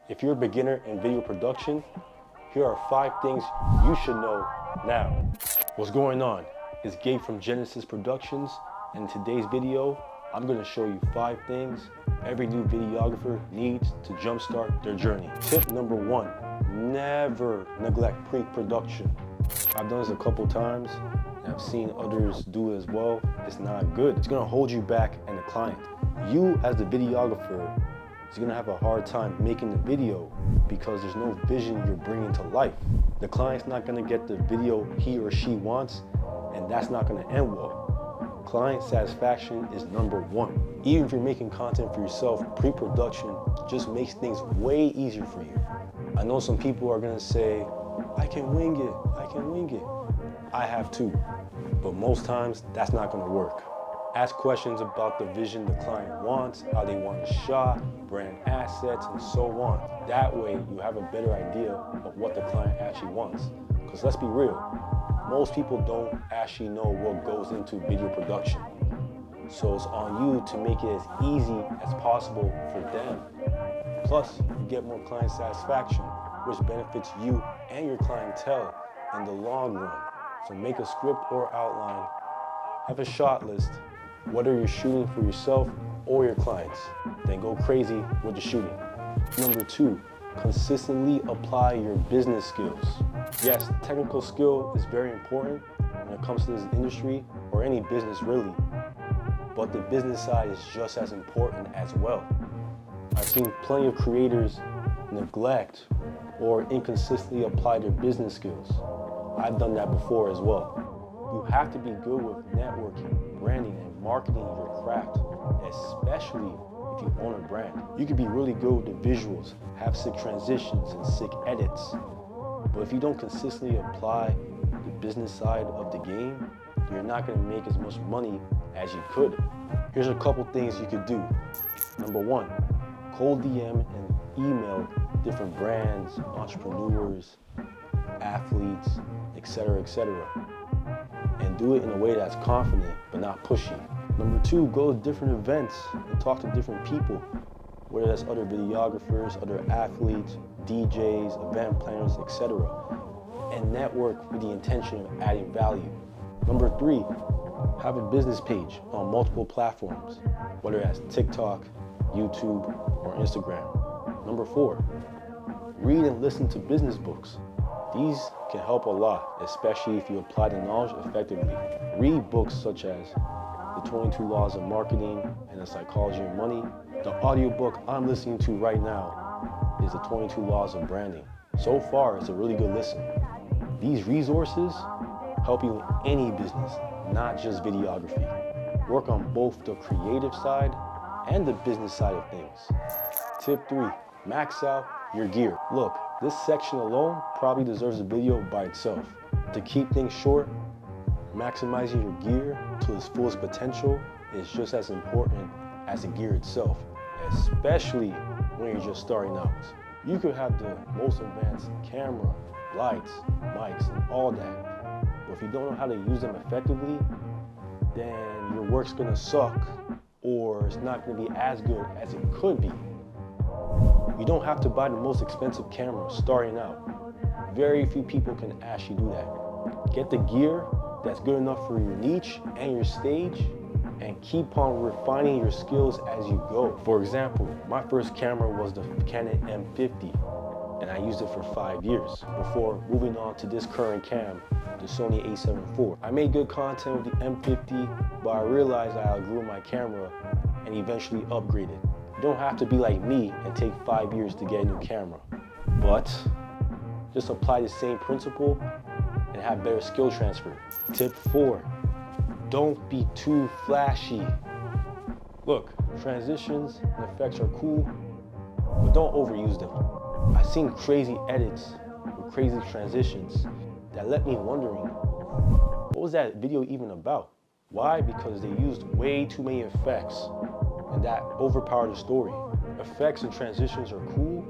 If you're a beginner in video production, here are 5 things you should know now. What's going on? It's Gabe from Genesis Productions, and in today's video, I'm going to show you 5 things every new videographer needs to jumpstart their journey. Tip number 1, never neglect pre-production. I've done this a couple times, and I've seen others do it as well. It's not good. It's going to hold you back and the client. You as the videographer is going to have a hard time making the video because there's no vision you're bringing to life. The client's not going to get the video he or she wants, and that's not going to end well. Client satisfaction is number 1. Even if you're making content for yourself, pre-production just makes things way easier for you. I know some people are going to say, I can wing it, I can wing it. I have too, but most times that's not going to work. Ask questions about the vision the client wants, how they want it shot, brand assets, and so on. That way you have a better idea of what the client actually wants. Because let's be real, most people don't actually know what goes into video production. So it's on you to make it as easy as possible for them. Plus, you get more client satisfaction, which benefits you and your clientele in the long run. So make a script or outline, have a shot list, whether you're shooting for yourself or your clients, then go crazy with the shooting. Number 2, consistently apply your business skills. Yes, technical skill is very important when it comes to this industry or any business really, but the business side is just as important as well. I've seen plenty of creators neglect or inconsistently apply their business skills. I've done that before as well. You have to be good with networking, branding, and marketing your craft, especially if you own a brand. You can be really good with the visuals, have sick transitions and sick edits, but if you don't consistently apply the business side of the game, you're not going to make as much money as you could. Here's a couple things you could do. Number 1, cold DM and email different brands, entrepreneurs, athletes, etc., etc. And do it in a way that's confident but not pushy. Number 2, go to different events and talk to different people, whether that's other videographers, other athletes, DJs, event planners, etc. And network with the intention of adding value. Number 3, have a business page on multiple platforms, whether that's TikTok, YouTube, or Instagram. Number 4, read and listen to business books. These can help a lot, especially if you apply the knowledge effectively. Read books such as The 22 Laws of Marketing and The Psychology of Money. The audiobook I'm listening to right now is The 22 Laws of Branding. So far, it's a really good listen. These resources help you in any business, not just videography. Work on both the creative side and the business side of things. Tip 3, max out your gear. Look, this section alone probably deserves a video by itself. To keep things short, maximizing your gear to its fullest potential is just as important as the gear itself, especially when you're just starting out. You could have the most advanced camera, lights, mics, and all that, but if you don't know how to use them effectively, then your work's gonna suck, or it's not gonna be as good as it could be. You don't have to buy the most expensive camera starting out. Very few people can actually do that. Get the gear that's good enough for your niche and your stage, and keep on refining your skills as you go. For example, my first camera was the Canon M50, and I used it for 5 years before moving on to this current cam, the Sony a7 IV. I made good content with the M50, but I realized I outgrew my camera and eventually upgraded. You don't have to be like me and take 5 years to get a new camera, but just apply the same principle and have better skill transfer. Tip 4, don't be too flashy. Look, transitions and effects are cool, but don't overuse them. I've seen crazy edits with crazy transitions that left me wondering, what was that video even about? Why? Because they used way too many effects, and that overpowered the story. Effects and transitions are cool,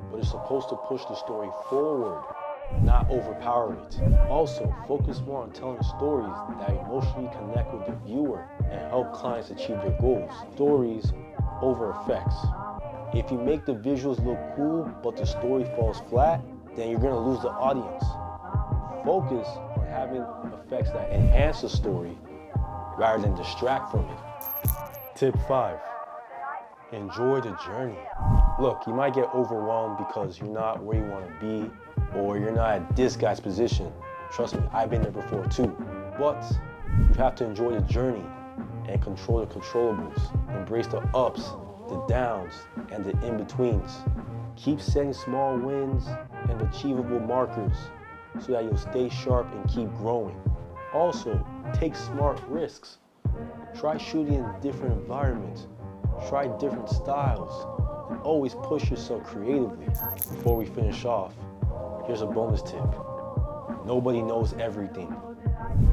but it's supposed to push the story forward, not overpower it. Also, focus more on telling stories that emotionally connect with the viewer and help clients achieve their goals. Stories over effects. If you make the visuals look cool, but the story falls flat, then you're gonna lose the audience. Focus on having effects that enhance the story rather than distract from it. Tip 5, enjoy the journey. Look, you might get overwhelmed because you're not where you wanna be, or you're not at this guy's position. Trust me, I've been there before too. But you have to enjoy the journey and control the controllables. Embrace the ups, the downs, and the in-betweens. Keep setting small wins and achievable markers so that you'll stay sharp and keep growing. Also, take smart risks. Try shooting in different environments. Try different styles. And always push yourself creatively. Before we finish off, here's a bonus tip. Nobody knows everything.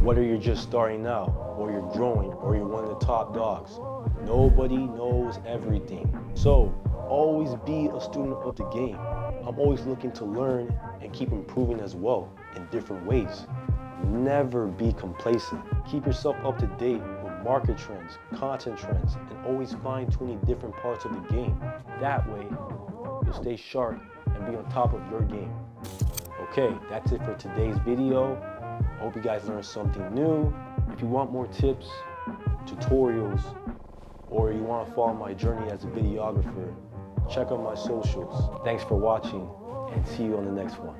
Whether you're just starting out, or you're growing, or you're one of the top dogs, nobody knows everything. So always be a student of the game. I'm always looking to learn and keep improving as well in different ways. Never be complacent. Keep yourself up to date with market trends, content trends, and always fine-tuning different parts of the game. That way, you'll stay sharp and be on top of your game. Okay, that's it for today's video. I hope you guys learned something new. If you want more tips, tutorials, or you want to follow my journey as a videographer, check out my socials. Thanks for watching, and see you on the next one.